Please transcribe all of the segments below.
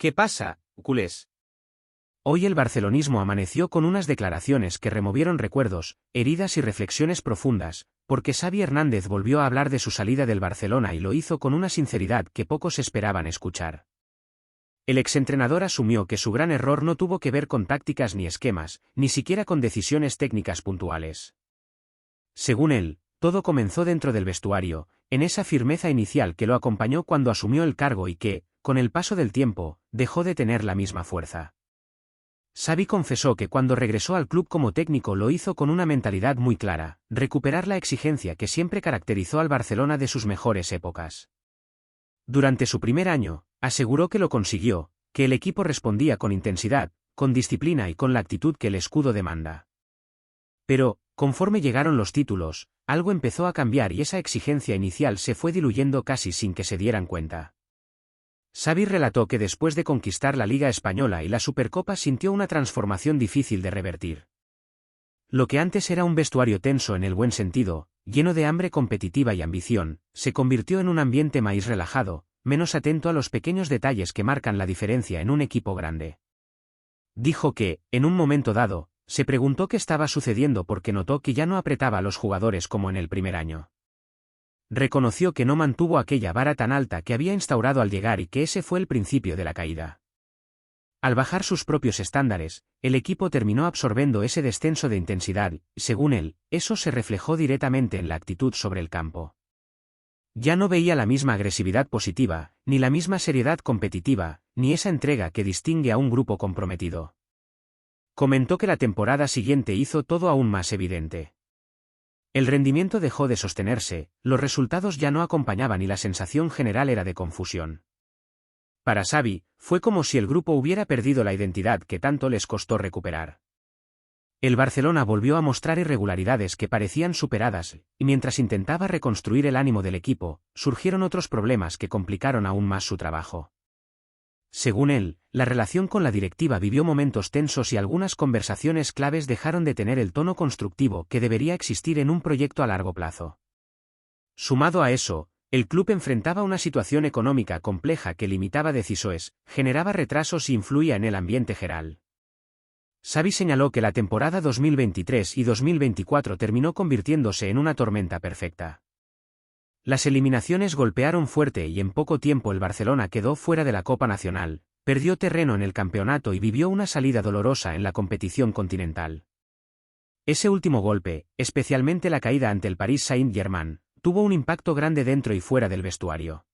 ¿Qué pasa, culés? Hoy el barcelonismo amaneció con unas declaraciones que removieron recuerdos, heridas y reflexiones profundas, porque Xavi Hernández volvió a hablar de su salida del Barcelona y lo hizo con una sinceridad que pocos esperaban escuchar. El exentrenador asumió que su gran error no tuvo que ver con tácticas ni esquemas, ni siquiera con decisiones técnicas puntuales. Según él, todo comenzó dentro del vestuario, en esa firmeza inicial que lo acompañó cuando asumió el cargo y que, con el paso del tiempo, dejó de tener la misma fuerza. Xavi confesó que cuando regresó al club como técnico lo hizo con una mentalidad muy clara, recuperar la exigencia que siempre caracterizó al Barcelona de sus mejores épocas. Durante su primer año, aseguró que lo consiguió, que el equipo respondía con intensidad, con disciplina y con la actitud que el escudo demanda. Pero, conforme llegaron los títulos, algo empezó a cambiar y esa exigencia inicial se fue diluyendo casi sin que se dieran cuenta. Xavi relató que después de conquistar la Liga Española y la Supercopa sintió una transformación difícil de revertir. Lo que antes era un vestuario tenso en el buen sentido, lleno de hambre competitiva y ambición, se convirtió en un ambiente más relajado, menos atento a los pequeños detalles que marcan la diferencia en un equipo grande. Dijo que, en un momento dado, se preguntó qué estaba sucediendo porque notó que ya no apretaba a los jugadores como en el primer año. Reconoció que no mantuvo aquella vara tan alta que había instaurado al llegar y que ese fue el principio de la caída. Al bajar sus propios estándares, el equipo terminó absorbiendo ese descenso de intensidad, y, según él, eso se reflejó directamente en la actitud sobre el campo. Ya no veía la misma agresividad positiva, ni la misma seriedad competitiva, ni esa entrega que distingue a un grupo comprometido. Comentó que la temporada siguiente hizo todo aún más evidente. El rendimiento dejó de sostenerse, los resultados ya no acompañaban y la sensación general era de confusión. Para Xavi, fue como si el grupo hubiera perdido la identidad que tanto les costó recuperar. El Barcelona volvió a mostrar irregularidades que parecían superadas, y mientras intentaba reconstruir el ánimo del equipo, surgieron otros problemas que complicaron aún más su trabajo. Según él, la relación con la directiva vivió momentos tensos y algunas conversaciones claves dejaron de tener el tono constructivo que debería existir en un proyecto a largo plazo. Sumado a eso, el club enfrentaba una situación económica compleja que limitaba decisiones, generaba retrasos y influía en el ambiente general. Xavi señaló que la temporada 2023 y 2024 terminó convirtiéndose en una tormenta perfecta. Las eliminaciones golpearon fuerte y en poco tiempo el Barcelona quedó fuera de la Copa Nacional, perdió terreno en el campeonato y vivió una salida dolorosa en la competición continental. Ese último golpe, especialmente la caída ante el Paris Saint-Germain, tuvo un impacto grande dentro y fuera del vestuario.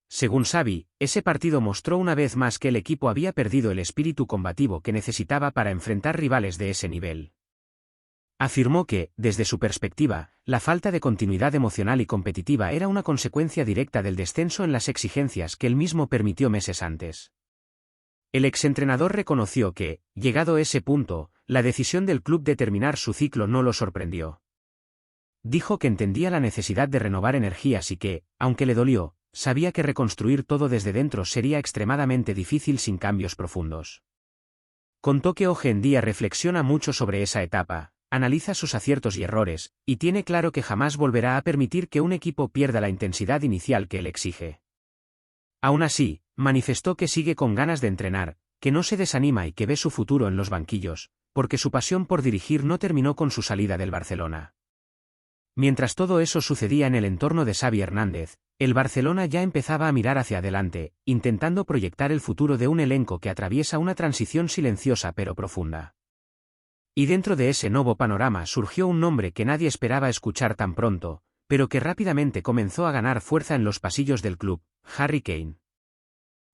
Según Xavi, ese partido mostró una vez más que el equipo había perdido el espíritu combativo que necesitaba para enfrentar rivales de ese nivel. Afirmó que, desde su perspectiva, la falta de continuidad emocional y competitiva era una consecuencia directa del descenso en las exigencias que él mismo permitió meses antes. El exentrenador reconoció que, llegado ese punto, la decisión del club de terminar su ciclo no lo sorprendió. Dijo que entendía la necesidad de renovar energías y que, aunque le dolió, sabía que reconstruir todo desde dentro sería extremadamente difícil sin cambios profundos. Contó que hoy en día reflexiona mucho sobre esa etapa, analiza sus aciertos y errores, y tiene claro que jamás volverá a permitir que un equipo pierda la intensidad inicial que él exige. Aún así, manifestó que sigue con ganas de entrenar, que no se desanima y que ve su futuro en los banquillos, porque su pasión por dirigir no terminó con su salida del Barcelona. Mientras todo eso sucedía en el entorno de Xavi Hernández, el Barcelona ya empezaba a mirar hacia adelante, intentando proyectar el futuro de un elenco que atraviesa una transición silenciosa pero profunda. Y dentro de ese nuevo panorama surgió un nombre que nadie esperaba escuchar tan pronto, pero que rápidamente comenzó a ganar fuerza en los pasillos del club: Harry Kane.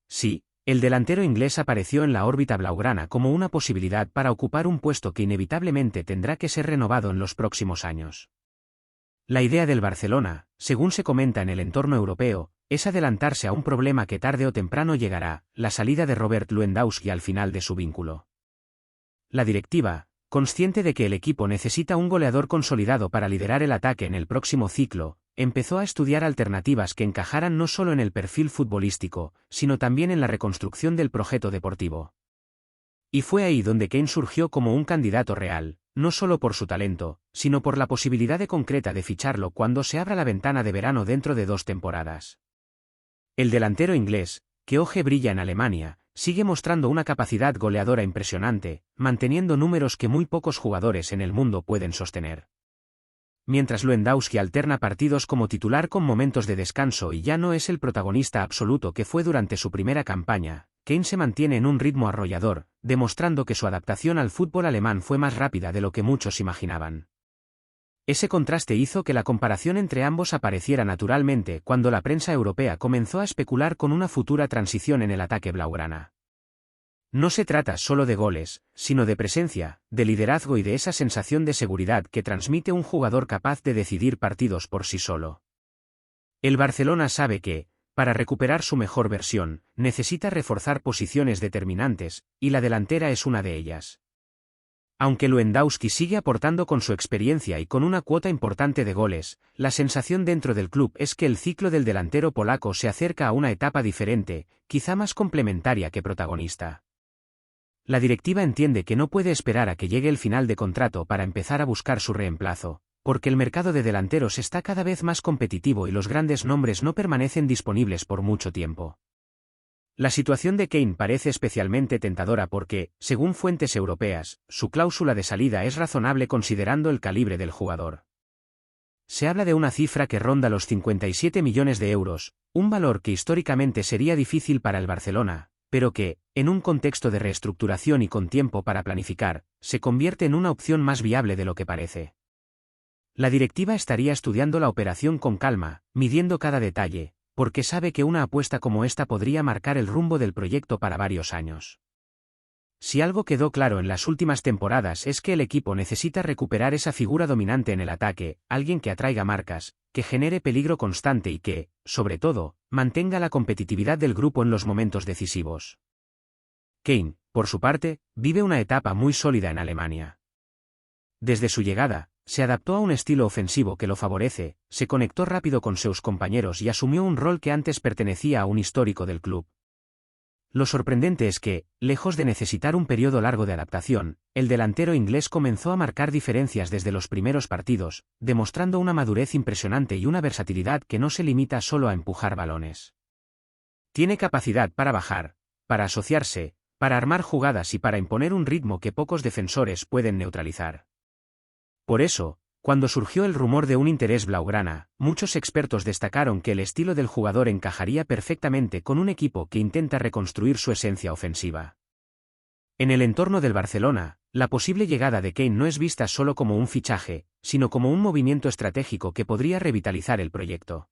Sí, el delantero inglés apareció en la órbita blaugrana como una posibilidad para ocupar un puesto que inevitablemente tendrá que ser renovado en los próximos años. La idea del Barcelona, según se comenta en el entorno europeo, es adelantarse a un problema que tarde o temprano llegará: la salida de Robert Lewandowski al final de su vínculo. La directiva, consciente de que el equipo necesita un goleador consolidado para liderar el ataque en el próximo ciclo, empezó a estudiar alternativas que encajaran no solo en el perfil futbolístico, sino también en la reconstrucción del proyecto deportivo. Y fue ahí donde Kane surgió como un candidato real, no solo por su talento, sino por la posibilidad concreta de ficharlo cuando se abra la ventana de verano dentro de 2 temporadas. El delantero inglés, que hoy brilla en Alemania, sigue mostrando una capacidad goleadora impresionante, manteniendo números que muy pocos jugadores en el mundo pueden sostener. Mientras Lewandowski alterna partidos como titular con momentos de descanso y ya no es el protagonista absoluto que fue durante su primera campaña, Kane se mantiene en un ritmo arrollador, demostrando que su adaptación al fútbol alemán fue más rápida de lo que muchos imaginaban. Ese contraste hizo que la comparación entre ambos apareciera naturalmente cuando la prensa europea comenzó a especular con una futura transición en el ataque blaugrana. No se trata solo de goles, sino de presencia, de liderazgo y de esa sensación de seguridad que transmite un jugador capaz de decidir partidos por sí solo. El Barcelona sabe que, para recuperar su mejor versión, necesita reforzar posiciones determinantes, y la delantera es una de ellas. Aunque Lewandowski sigue aportando con su experiencia y con una cuota importante de goles, la sensación dentro del club es que el ciclo del delantero polaco se acerca a una etapa diferente, quizá más complementaria que protagonista. La directiva entiende que no puede esperar a que llegue el final de contrato para empezar a buscar su reemplazo, porque el mercado de delanteros está cada vez más competitivo y los grandes nombres no permanecen disponibles por mucho tiempo. La situación de Kane parece especialmente tentadora porque, según fuentes europeas, su cláusula de salida es razonable considerando el calibre del jugador. Se habla de una cifra que ronda los 57 millones de euros, un valor que históricamente sería difícil para el Barcelona, pero que, en un contexto de reestructuración y con tiempo para planificar, se convierte en una opción más viable de lo que parece. La directiva estaría estudiando la operación con calma, midiendo cada detalle, porque sabe que una apuesta como esta podría marcar el rumbo del proyecto para varios años. Si algo quedó claro en las últimas temporadas es que el equipo necesita recuperar esa figura dominante en el ataque, alguien que atraiga marcas, que genere peligro constante y que, sobre todo, mantenga la competitividad del grupo en los momentos decisivos. Kane, por su parte, vive una etapa muy sólida en Alemania. Desde su llegada, se adaptó a un estilo ofensivo que lo favorece, se conectó rápido con sus compañeros y asumió un rol que antes pertenecía a un histórico del club. Lo sorprendente es que, lejos de necesitar un periodo largo de adaptación, el delantero inglés comenzó a marcar diferencias desde los primeros partidos, demostrando una madurez impresionante y una versatilidad que no se limita solo a empujar balones. Tiene capacidad para bajar, para asociarse, para armar jugadas y para imponer un ritmo que pocos defensores pueden neutralizar. Por eso, cuando surgió el rumor de un interés blaugrana, muchos expertos destacaron que el estilo del jugador encajaría perfectamente con un equipo que intenta reconstruir su esencia ofensiva. En el entorno del Barcelona, la posible llegada de Kane no es vista solo como un fichaje, sino como un movimiento estratégico que podría revitalizar el proyecto.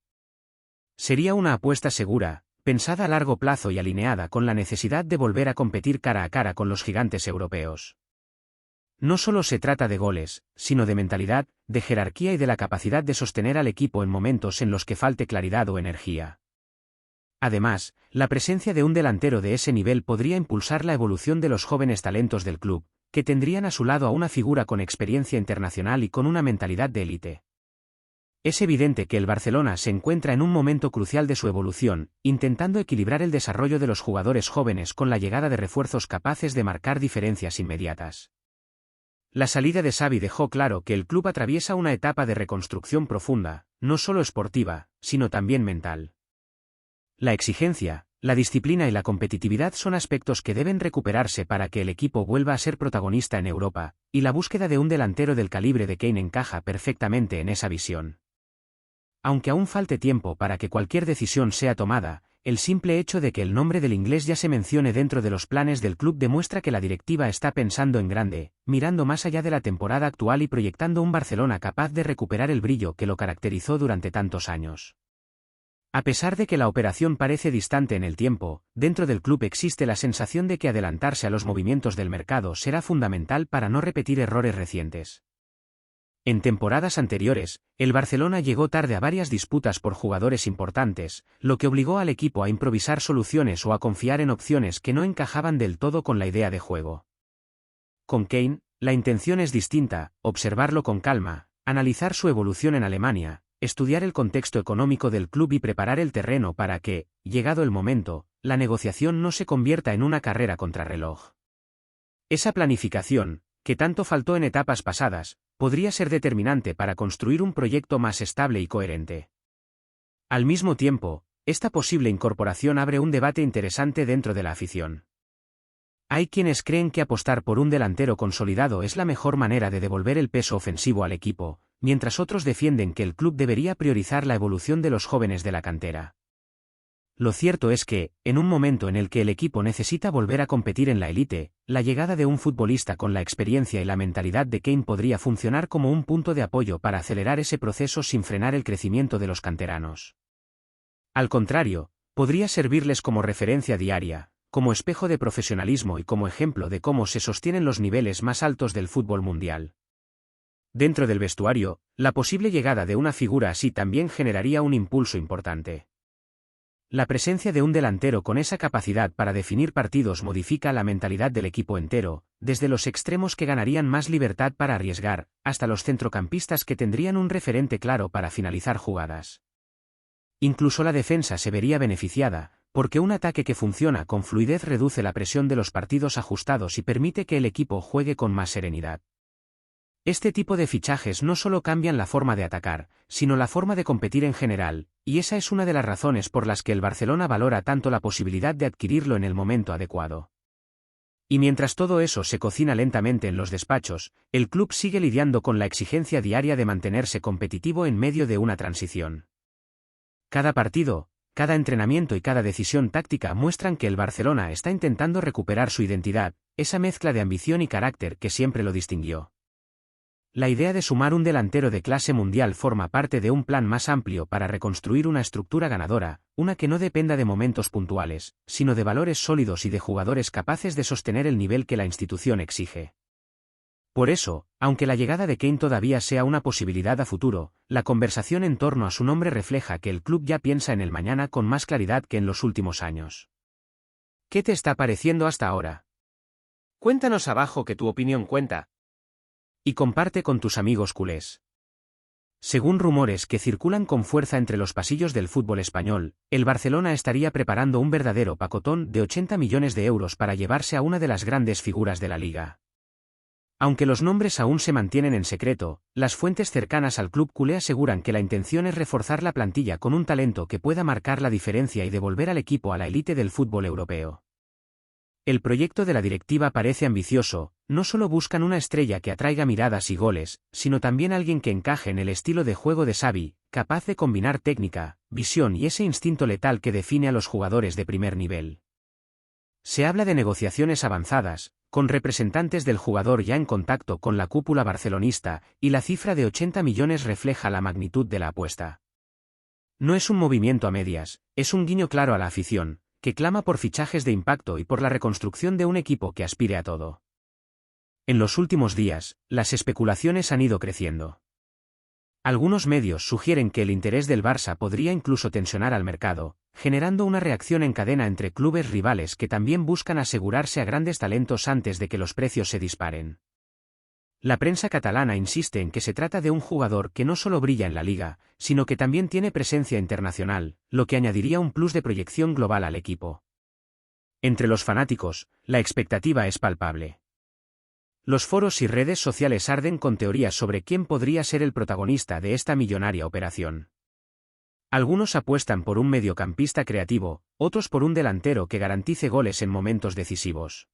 Sería una apuesta segura, pensada a largo plazo y alineada con la necesidad de volver a competir cara a cara con los gigantes europeos. No solo se trata de goles, sino de mentalidad, de jerarquía y de la capacidad de sostener al equipo en momentos en los que falte claridad o energía. Además, la presencia de un delantero de ese nivel podría impulsar la evolución de los jóvenes talentos del club, que tendrían a su lado a una figura con experiencia internacional y con una mentalidad de élite. Es evidente que el Barcelona se encuentra en un momento crucial de su evolución, intentando equilibrar el desarrollo de los jugadores jóvenes con la llegada de refuerzos capaces de marcar diferencias inmediatas. La salida de Xavi dejó claro que el club atraviesa una etapa de reconstrucción profunda, no solo esportiva, sino también mental. La exigencia, la disciplina y la competitividad son aspectos que deben recuperarse para que el equipo vuelva a ser protagonista en Europa, y la búsqueda de un delantero del calibre de Kane encaja perfectamente en esa visión. Aunque aún falte tiempo para que cualquier decisión sea tomada, el simple hecho de que el nombre del inglés ya se mencione dentro de los planes del club demuestra que la directiva está pensando en grande, mirando más allá de la temporada actual y proyectando un Barcelona capaz de recuperar el brillo que lo caracterizó durante tantos años. A pesar de que la operación parece distante en el tiempo, dentro del club existe la sensación de que adelantarse a los movimientos del mercado será fundamental para no repetir errores recientes. En temporadas anteriores, el Barcelona llegó tarde a varias disputas por jugadores importantes, lo que obligó al equipo a improvisar soluciones o a confiar en opciones que no encajaban del todo con la idea de juego. Con Kane, la intención es distinta: observarlo con calma, analizar su evolución en Alemania, estudiar el contexto económico del club y preparar el terreno para que, llegado el momento, la negociación no se convierta en una carrera contrarreloj. Esa planificación, que tanto faltó en etapas pasadas, podría ser determinante para construir un proyecto más estable y coherente. Al mismo tiempo, esta posible incorporación abre un debate interesante dentro de la afición. Hay quienes creen que apostar por un delantero consolidado es la mejor manera de devolver el peso ofensivo al equipo, mientras otros defienden que el club debería priorizar la evolución de los jóvenes de la cantera. Lo cierto es que, en un momento en el que el equipo necesita volver a competir en la élite, la llegada de un futbolista con la experiencia y la mentalidad de Kane podría funcionar como un punto de apoyo para acelerar ese proceso sin frenar el crecimiento de los canteranos. Al contrario, podría servirles como referencia diaria, como espejo de profesionalismo y como ejemplo de cómo se sostienen los niveles más altos del fútbol mundial. Dentro del vestuario, la posible llegada de una figura así también generaría un impulso importante. La presencia de un delantero con esa capacidad para definir partidos modifica la mentalidad del equipo entero, desde los extremos que ganarían más libertad para arriesgar, hasta los centrocampistas que tendrían un referente claro para finalizar jugadas. Incluso la defensa se vería beneficiada, porque un ataque que funciona con fluidez reduce la presión de los partidos ajustados y permite que el equipo juegue con más serenidad. Este tipo de fichajes no solo cambian la forma de atacar, sino la forma de competir en general, y esa es una de las razones por las que el Barcelona valora tanto la posibilidad de adquirirlo en el momento adecuado. Y mientras todo eso se cocina lentamente en los despachos, el club sigue lidiando con la exigencia diaria de mantenerse competitivo en medio de una transición. Cada partido, cada entrenamiento y cada decisión táctica muestran que el Barcelona está intentando recuperar su identidad, esa mezcla de ambición y carácter que siempre lo distinguió. La idea de sumar un delantero de clase mundial forma parte de un plan más amplio para reconstruir una estructura ganadora, una que no dependa de momentos puntuales, sino de valores sólidos y de jugadores capaces de sostener el nivel que la institución exige. Por eso, aunque la llegada de Kane todavía sea una posibilidad a futuro, la conversación en torno a su nombre refleja que el club ya piensa en el mañana con más claridad que en los últimos años. ¿Qué te está pareciendo hasta ahora? Cuéntanos abajo que tu opinión cuenta. Y comparte con tus amigos culés. Según rumores que circulan con fuerza entre los pasillos del fútbol español, el Barcelona estaría preparando un verdadero pacotón de 80 millones de euros para llevarse a una de las grandes figuras de la liga. Aunque los nombres aún se mantienen en secreto, las fuentes cercanas al club culé aseguran que la intención es reforzar la plantilla con un talento que pueda marcar la diferencia y devolver al equipo a la élite del fútbol europeo. El proyecto de la directiva parece ambicioso, no solo buscan una estrella que atraiga miradas y goles, sino también alguien que encaje en el estilo de juego de Xavi, capaz de combinar técnica, visión y ese instinto letal que define a los jugadores de primer nivel. Se habla de negociaciones avanzadas, con representantes del jugador ya en contacto con la cúpula barcelonista, y la cifra de 80 millones refleja la magnitud de la apuesta. No es un movimiento a medias, es un guiño claro a la afición, que clama por fichajes de impacto y por la reconstrucción de un equipo que aspire a todo. En los últimos días, las especulaciones han ido creciendo. Algunos medios sugieren que el interés del Barça podría incluso tensionar al mercado, generando una reacción en cadena entre clubes rivales que también buscan asegurarse a grandes talentos antes de que los precios se disparen. La prensa catalana insiste en que se trata de un jugador que no solo brilla en la liga, sino que también tiene presencia internacional, lo que añadiría un plus de proyección global al equipo. Entre los fanáticos, la expectativa es palpable. Los foros y redes sociales arden con teorías sobre quién podría ser el protagonista de esta millonaria operación. Algunos apuestan por un mediocampista creativo, otros por un delantero que garantice goles en momentos decisivos.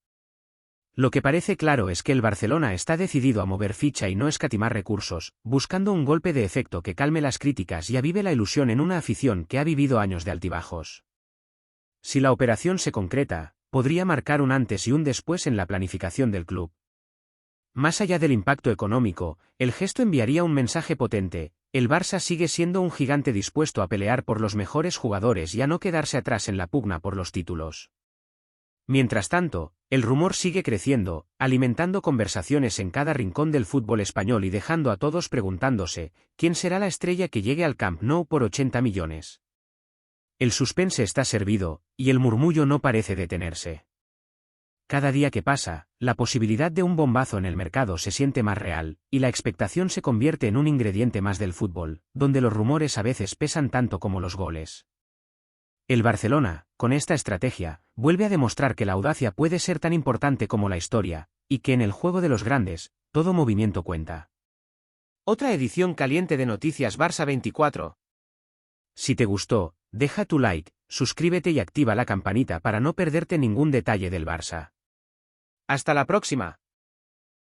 Lo que parece claro es que el Barcelona está decidido a mover ficha y no escatimar recursos, buscando un golpe de efecto que calme las críticas y avive la ilusión en una afición que ha vivido años de altibajos. Si la operación se concreta, podría marcar un antes y un después en la planificación del club. Más allá del impacto económico, el gesto enviaría un mensaje potente: el Barça sigue siendo un gigante dispuesto a pelear por los mejores jugadores y a no quedarse atrás en la pugna por los títulos. Mientras tanto, el rumor sigue creciendo, alimentando conversaciones en cada rincón del fútbol español y dejando a todos preguntándose, ¿quién será la estrella que llegue al Camp Nou por 80 millones? El suspense está servido, y el murmullo no parece detenerse. Cada día que pasa, la posibilidad de un bombazo en el mercado se siente más real, y la expectación se convierte en un ingrediente más del fútbol, donde los rumores a veces pesan tanto como los goles. El Barcelona, con esta estrategia, vuelve a demostrar que la audacia puede ser tan importante como la historia, y que en el juego de los grandes, todo movimiento cuenta. Otra edición caliente de Noticias Barça 24. Si te gustó, deja tu like, suscríbete y activa la campanita para no perderte ningún detalle del Barça. Hasta la próxima.